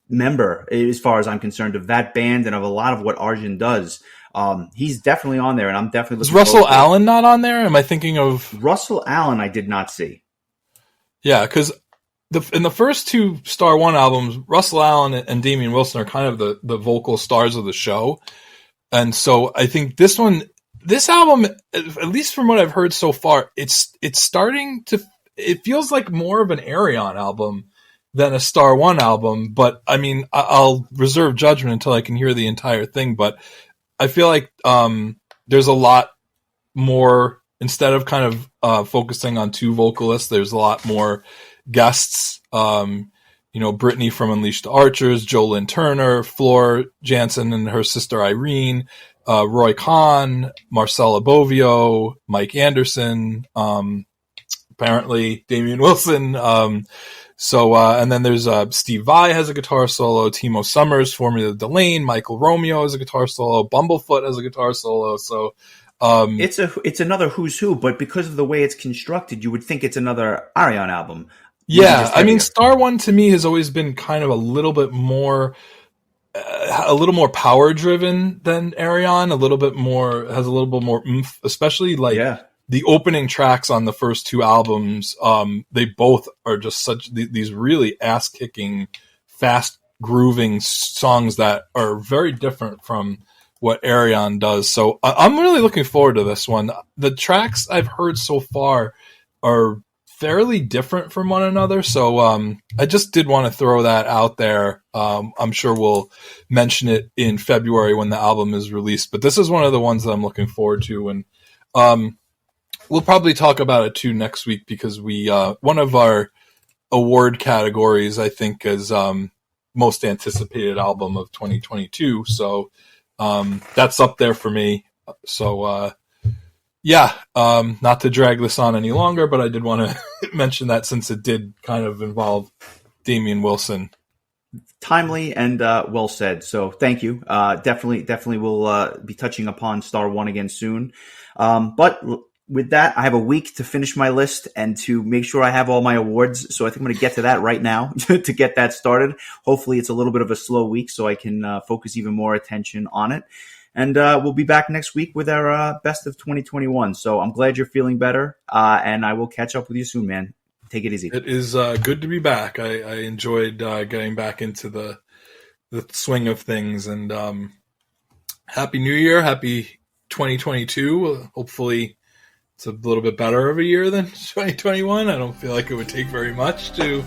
member, as far as I'm concerned, of that band and of a lot of what Arjun does. He's definitely on there, and I'm definitely looking Is Russell Allen not on there? Am I thinking of Russell Allen? I did not see. Yeah, because in the first two Star One albums, Russell Allen and Damian Wilson are kind of the vocal stars of the show. And so I think this album, at least from what I've heard so far, it's starting to, it feels like more of an Ayreon album than a Star One album. But I mean, I'll reserve judgment until I can hear the entire thing. But I feel like there's a lot more, instead of kind of focusing on two vocalists, there's a lot more guests. Brittany from Unleash the Archers, Jolyn Turner, Floor Jansen and her sister Irene, Roy Khan, Marcella Bovio, Mike Anderson, apparently Damian Wilson. And then there's Steve Vai has a guitar solo, Timo Summers, Formula Delane, Michael Romeo has a guitar solo, Bumblefoot has a guitar solo. So it's another who's who, but because of the way it's constructed, you would think it's another Arion album. Yeah, I mean, Star One to me has always been kind of a little bit more power driven than Arion. Has a little bit more oomph, especially the opening tracks on the first two albums. They both are just these really ass kicking, fast grooving songs that are very different from what Arion does. So I'm really looking forward to this one. The tracks I've heard so far are fairly different from one another, so I just did want to throw that out there. I'm sure we'll mention it in February when the album is released, but this is one of the ones that I'm looking forward to, and we'll probably talk about it too next week, because we one of our award categories, I think, is most anticipated album of 2022, so that's up there for me. So not to drag this on any longer, but I did want to mention that since it did kind of involve Damian Wilson. Timely and well said. So thank you. Definitely we'll be touching upon Star One again soon. But with that, I have a week to finish my list and to make sure I have all my awards. So I think I'm going to get to that right now to get that started. Hopefully it's a little bit of a slow week so I can focus even more attention on it. And we'll be back next week with our best of 2021. So I'm glad you're feeling better, and I will catch up with you soon, man. Take it easy. It is good to be back. I enjoyed getting back into the swing of things. And Happy New Year. Happy 2022. Hopefully it's a little bit better of a year than 2021. I don't feel like it would take very much to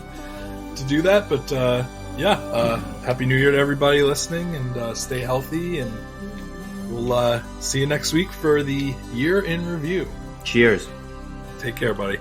do that. But Happy New Year to everybody listening, and stay healthy, and we'll see you next week for the year in review. Cheers. Take care, buddy.